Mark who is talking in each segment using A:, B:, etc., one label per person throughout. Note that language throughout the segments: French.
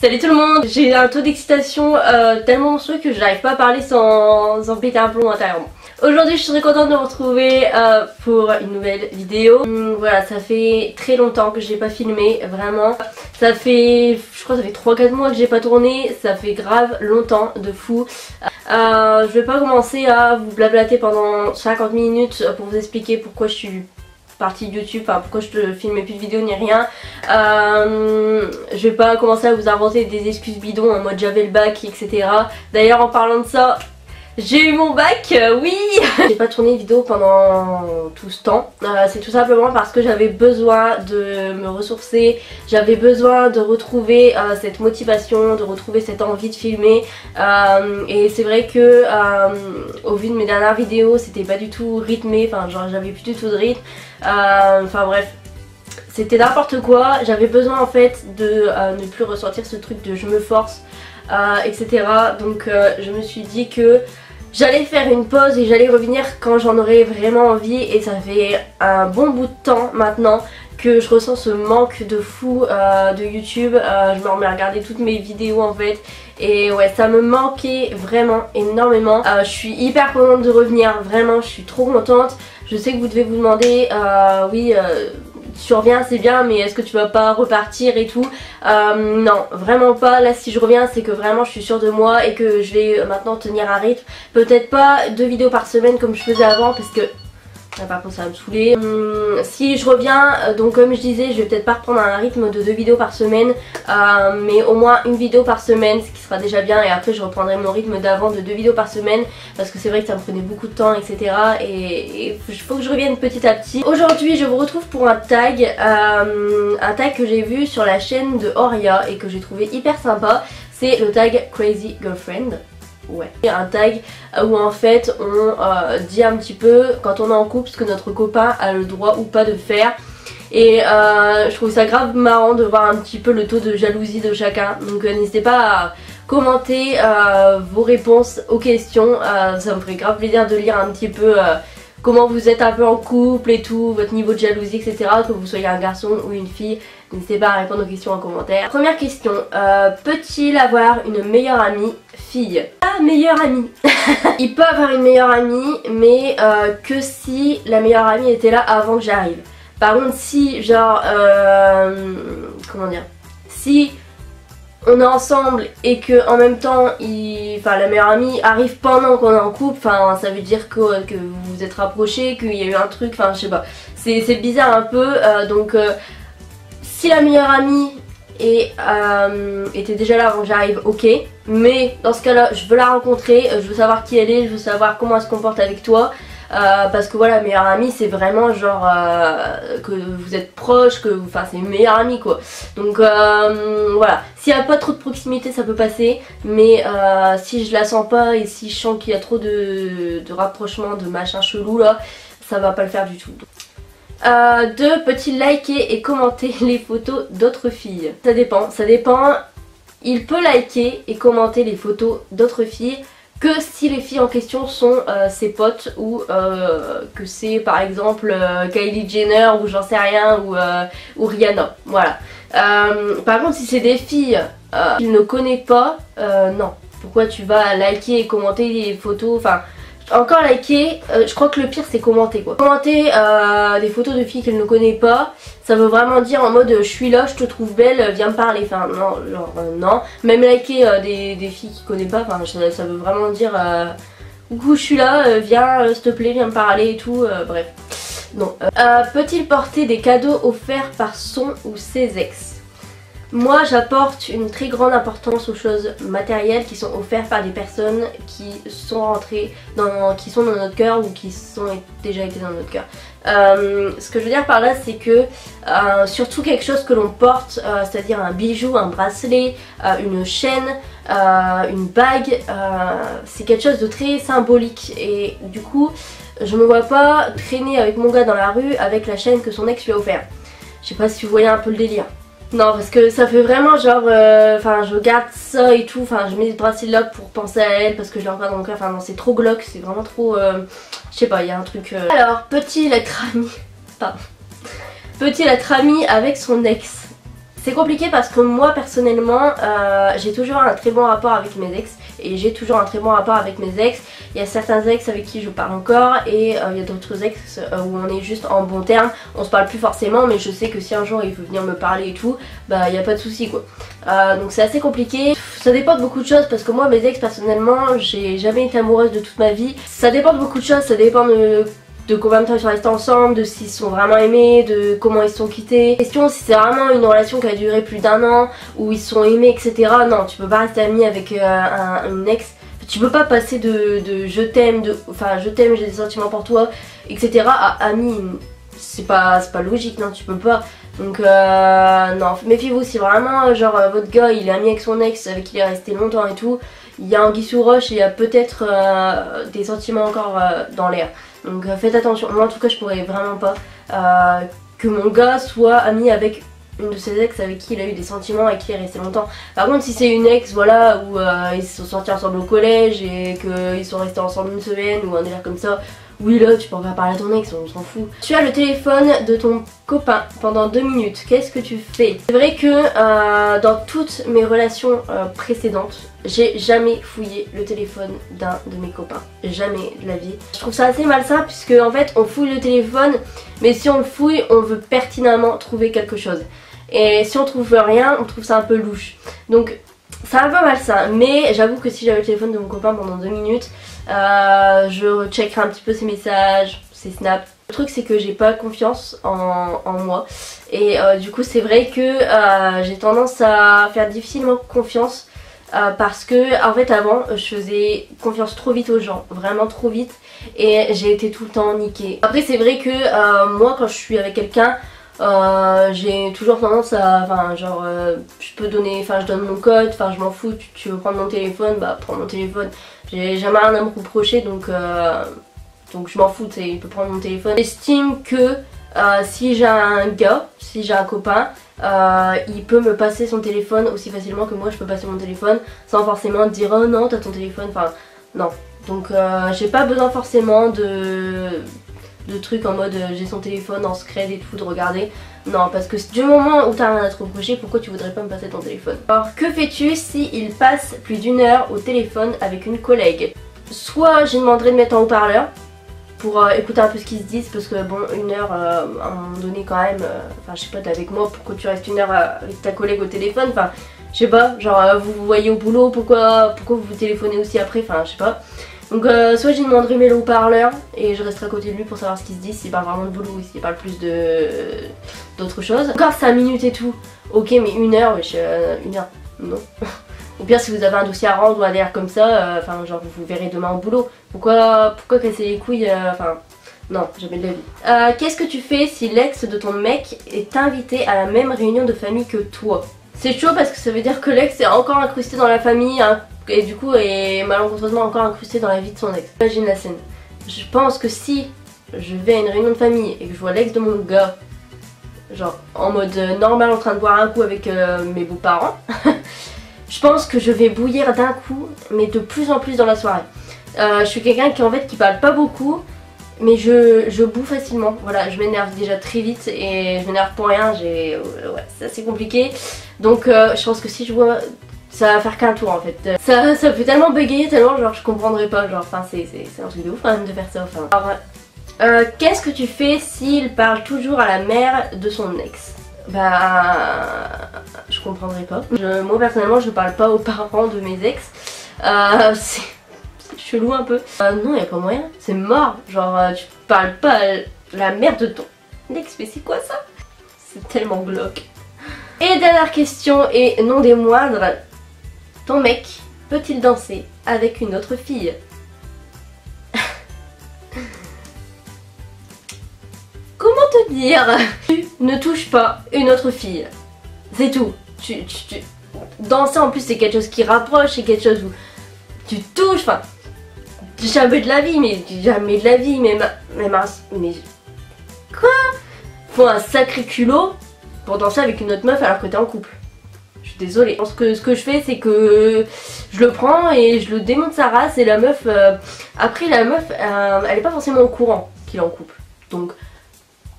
A: Salut tout le monde. J'ai un taux d'excitation tellement monstrueux que j'arrive pas à parler sans péter un plomb intérieurement. Aujourd'hui je suis très contente de vous retrouver pour une nouvelle vidéo. Voilà, ça fait très longtemps que j'ai pas filmé, vraiment. Ça fait, je crois que ça fait 3-4 mois que j'ai pas tourné, ça fait grave longtemps, de fou. Je vais pas commencer à vous blablater pendant 50 minutes pour vous expliquer pourquoi je suis partie de YouTube, enfin pourquoi je ne filmais plus de vidéos ni rien. Je vais pas commencer à vous inventer des excuses bidons en mode j'avais le bac, etc. D'ailleurs en parlant de ça, j'ai eu mon bac, oui. J'ai pas tourné de vidéo pendant tout ce temps. C'est tout simplement parce que j'avais besoin de me ressourcer, j'avais besoin de retrouver cette motivation, de retrouver cette envie de filmer. Et c'est vrai que au vu de mes dernières vidéos, c'était pas du tout rythmé, enfin genre j'avais plus du tout de rythme. Enfin bref. C'était n'importe quoi, j'avais besoin en fait de ne plus ressentir ce truc de je me force, etc. Donc je me suis dit que j'allais faire une pause et j'allais revenir quand j'en aurais vraiment envie. Et ça fait un bon bout de temps maintenant que je ressens ce manque de fou de YouTube. Je me remets à regarder toutes mes vidéos en fait. Et ouais, ça me manquait vraiment énormément. Je suis hyper contente de revenir, vraiment je suis trop contente. Je sais que vous devez vous demander, oui... tu reviens c'est bien mais est-ce que tu vas pas repartir et tout. Non vraiment pas, là si je reviens c'est que vraiment je suis sûre de moi et que je vais maintenant tenir un rythme. Peut-être pas 2 vidéos par semaine comme je faisais avant parce que par contre ça va me saouler. Si je reviens, donc comme je disais, je vais peut-être pas reprendre un rythme de 2 vidéos par semaine, mais au moins une vidéo par semaine, ce qui sera déjà bien. Et après je reprendrai mon rythme d'avant de 2 vidéos par semaine parce que c'est vrai que ça me prenait beaucoup de temps, etc. Et il faut que je revienne petit à petit. Aujourd'hui je vous retrouve pour un tag que j'ai vu sur la chaîne de Oria et que j'ai trouvé hyper sympa. C'est le tag Crazy Girlfriend. Ouais, un tag où en fait on dit un petit peu quand on est en couple ce que notre copain a le droit ou pas de faire. Et je trouve ça grave marrant de voir un petit peu le taux de jalousie de chacun. Donc n'hésitez pas à commenter vos réponses aux questions, ça me ferait grave plaisir de lire un petit peu comment vous êtes un peu en couple et tout, votre niveau de jalousie, etc. Que vous soyez un garçon ou une fille, n'hésitez pas à répondre aux questions en commentaire. Première question, peut-il avoir une meilleure amie fille? Ah, meilleure amie. Il peut avoir une meilleure amie, mais que si la meilleure amie était là avant que j'arrive. Par contre, si genre, comment dire, si on est ensemble et que en même temps la meilleure amie arrive pendant qu'on est en couple, enfin ça veut dire que vous vous êtes rapprochés, qu'il y a eu un truc, enfin je sais pas, c'est bizarre un peu. Donc si la meilleure amie était déjà là avant que j'arrive, ok, mais dans ce cas là je veux la rencontrer, je veux savoir qui elle est, je veux savoir comment elle se comporte avec toi. Parce que voilà, meilleure amie c'est vraiment genre que vous êtes proches, enfin c'est une meilleure amie quoi. Donc voilà, s'il n'y a pas trop de proximité ça peut passer, mais si je la sens pas et si je sens qu'il y a trop de rapprochement, de machin chelou là, ça va pas le faire du tout. 2, peut-il liker et commenter les photos d'autres filles? Ça dépend, il peut liker et commenter les photos d'autres filles que si les filles en question sont ses potes ou que c'est par exemple Kylie Jenner ou j'en sais rien ou Rihanna, voilà. Par contre si c'est des filles qu'il ne connaît pas, non. Pourquoi tu vas liker et commenter les photos, enfin encore liker, je crois que le pire c'est commenter quoi. Commenter des photos de filles qu'elle ne connaît pas, ça veut vraiment dire en mode je suis là, je te trouve belle, viens me parler. Enfin non, genre non. Même liker des filles qu'il connaît pas, enfin ça veut vraiment dire coucou je suis là, viens s'il te plaît, viens me parler et tout, bref. Non. Peut-il porter des cadeaux offerts par son ou ses ex? Moi j'apporte une très grande importance aux choses matérielles qui sont offertes par des personnes qui sont rentrées qui sont dans notre cœur ou qui sont déjà été dans notre cœur. Ce que je veux dire par là c'est que surtout quelque chose que l'on porte, c'est-à-dire un bijou, un bracelet, une chaîne, une bague, c'est quelque chose de très symbolique et du coup je me vois pas traîner avec mon gars dans la rue avec la chaîne que son ex lui a offert. Je sais pas si vous voyez un peu le délire. Non parce que ça fait vraiment genre, enfin je garde ça et tout, enfin je mets ce bracelet là pour penser à elle parce que je l'ai encore dans mon cœur, enfin non c'est trop glauque, c'est vraiment trop, je sais pas, il y a un truc... Alors, peut-il être ami, pardon, peut-il être ami avec son ex? C'est compliqué parce que moi personnellement j'ai toujours un très bon rapport avec mes ex et j'ai toujours un très bon rapport avec mes ex. Il y a certains ex avec qui je parle encore et il y a d'autres ex où on est juste en bon terme. On se parle plus forcément mais je sais que si un jour il veut venir me parler et tout, bah il n'y a pas de souci quoi. Donc c'est assez compliqué. Ça dépend de beaucoup de choses parce que moi mes ex personnellement j'ai jamais été amoureuse de toute ma vie. Ça dépend de beaucoup de choses, ça dépend de combien de temps ils sont restés ensemble, de s'ils se sont vraiment aimés, de comment ils se sont quittés. Question si c'est vraiment une relation qui a duré plus d'un an, où ils se sont aimés, etc. Non, tu peux pas rester ami avec une ex. Tu peux pas passer de je t'aime, enfin je t'aime, j'ai des sentiments pour toi, etc. à ami. C'est pas logique, non, tu peux pas. Donc non, méfiez-vous si vraiment genre votre gars il est ami avec son ex avec qui il est resté longtemps et tout, il y a anguille sous roche et il y a peut-être des sentiments encore dans l'air. Donc faites attention, moi en tout cas je pourrais vraiment pas que mon gars soit ami avec une de ses ex avec qui il a eu des sentiments et qui est resté longtemps. Par contre si c'est une ex voilà où ils se sont sortis ensemble au collège et qu'ils sont restés ensemble une semaine ou un délire comme ça, oui là tu peux pas parler à ton ex, on s'en fout. Tu as le téléphone de ton copain pendant 2 minutes, qu'est-ce que tu fais? C'est vrai que dans toutes mes relations précédentes, j'ai jamais fouillé le téléphone d'un de mes copains, jamais de la vie. Je trouve ça assez malsain puisque en fait on fouille le téléphone mais si on le fouille on veut pertinemment trouver quelque chose. Et si on trouve rien on trouve ça un peu louche. Donc c'est un peu malsain, mais j'avoue que si j'avais le téléphone de mon copain pendant 2 minutes, je checkerai un petit peu ses messages, ses snaps. Le truc c'est que j'ai pas confiance en moi et du coup c'est vrai que j'ai tendance à faire difficilement confiance parce que en fait avant je faisais confiance trop vite aux gens, vraiment trop vite et j'ai été tout le temps niquée. Après c'est vrai que moi quand je suis avec quelqu'un j'ai toujours tendance à, enfin genre je peux donner, enfin je donne mon code, enfin je m'en fous, tu veux prendre mon téléphone, bah prends mon téléphone, j'ai jamais rien à me reprocher donc je m'en fous, il peut prendre mon téléphone. J'estime que si j'ai un gars, si j'ai un copain, il peut me passer son téléphone aussi facilement que moi je peux passer mon téléphone sans forcément dire oh non t'as ton téléphone, enfin non. Donc j'ai pas besoin forcément de trucs en mode j'ai son téléphone en secret et tout, de regarder. Non, parce que du moment où t'as rien à te reprocher, pourquoi tu voudrais pas me passer ton téléphone? Alors que fais-tu si il passe plus d'1 heure au téléphone avec une collègue? Soit j'ai demandé de mettre en haut-parleur pour écouter un peu ce qu'ils se disent parce que bon 1 heure à un moment donné quand même, enfin je sais pas t'es avec moi, pourquoi tu restes 1 heure avec ta collègue au téléphone, enfin je sais pas, genre vous vous voyez au boulot, pourquoi vous vous téléphonez aussi après, enfin je sais pas. Donc soit j'ai demanderai mes haut-parleurs et je resterai à côté de lui pour savoir ce qu'il se dit, s'il parle vraiment de boulot ou s'il parle plus d'autre chose. Encore 5 minutes et tout, ok mais 1 heure, wesh, 1 heure, non. Ou bien si vous avez un dossier à rendre ou un délire comme ça, enfin genre vous verrez demain au boulot. Pourquoi casser les couilles, enfin non, jamais de la vie. Qu'est-ce que tu fais si l'ex de ton mec est invité à la même réunion de famille que toi? C'est chaud parce que ça veut dire que l'ex est encore incrusté dans la famille, hein, et du coup est malencontreusement encore incrusté dans la vie de son ex. Imagine la scène. Je pense que si je vais à une réunion de famille et que je vois l'ex de mon gars, genre en mode normal en train de boire un coup avec mes beaux-parents, je pense que je vais bouillir d'un coup, mais de plus en plus dans la soirée. Je suis quelqu'un qui parle pas beaucoup, mais je boue facilement. Voilà, je m'énerve déjà très vite et je m'énerve pour rien. Ouais, c'est assez compliqué. Donc je pense que si je bois, ça va faire qu'un tour en fait. Ça me fait tellement bégayer, tellement genre je comprendrais pas. Genre, enfin c'est un truc de ouf quand même de faire ça. Enfin. Alors, qu'est-ce que tu fais s'il parle toujours à la mère de son ex? Bah, je comprendrais pas. Moi personnellement, je parle pas aux parents de mes ex. C'est chelou un peu. Non, y a pas moyen. C'est mort. Genre, tu parles pas à la mère de ton ex, mais c'est quoi ça? C'est tellement glauque. Et dernière question, et non des moindres. Ton mec peut-il danser avec une autre fille? Comment te dire? Tu ne touches pas une autre fille. C'est tout. Danser en plus c'est quelque chose qui rapproche, c'est quelque chose où tu touches, enfin jamais de la vie, mais quoi? Faut un sacré culot pour danser avec une autre meuf alors que t'es en couple. Je suis désolée. Je pense que ce que je fais c'est que je le prends et je le démonte sa race et la meuf, après la meuf elle est pas forcément au courant qu'il est en couple. Donc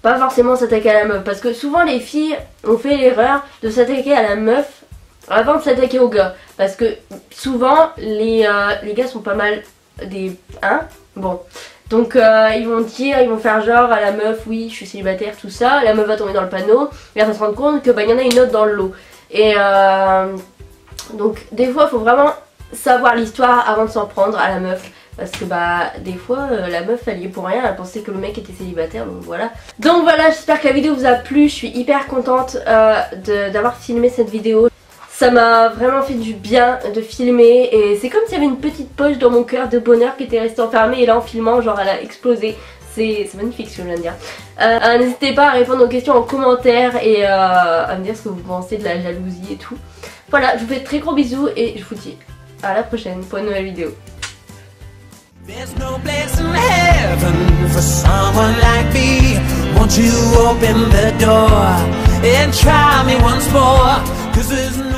A: pas forcément s'attaquer à la meuf, parce que souvent les filles ont fait l'erreur de s'attaquer à la meuf avant de s'attaquer au gars, parce que souvent les gars sont pas mal des... hein, bon, donc ils vont faire genre à la meuf, oui je suis célibataire, tout ça, la meuf va tomber dans le panneau, et elle va se rendre compte que bah il y en a une autre dans le lot, et donc des fois il faut vraiment savoir l'histoire avant de s'en prendre à la meuf. Parce que bah des fois la meuf elle y est pour rien, elle pensait que le mec était célibataire, donc voilà. Donc voilà, j'espère que la vidéo vous a plu, je suis hyper contente d'avoir filmé cette vidéo. Ça m'a vraiment fait du bien de filmer et c'est comme s'il y avait une petite poche dans mon cœur de bonheur qui était restée enfermée et là en filmant genre elle a explosé. C'est magnifique ce que je viens de dire. N'hésitez pas à répondre aux questions en commentaire et à me dire ce que vous pensez de la jalousie et tout. Voilà, je vous fais de très gros bisous et je vous dis à la prochaine pour une nouvelle vidéo.
B: There's no place in heaven for someone like me. Won't you open the door and try me once more? 'Cause there's no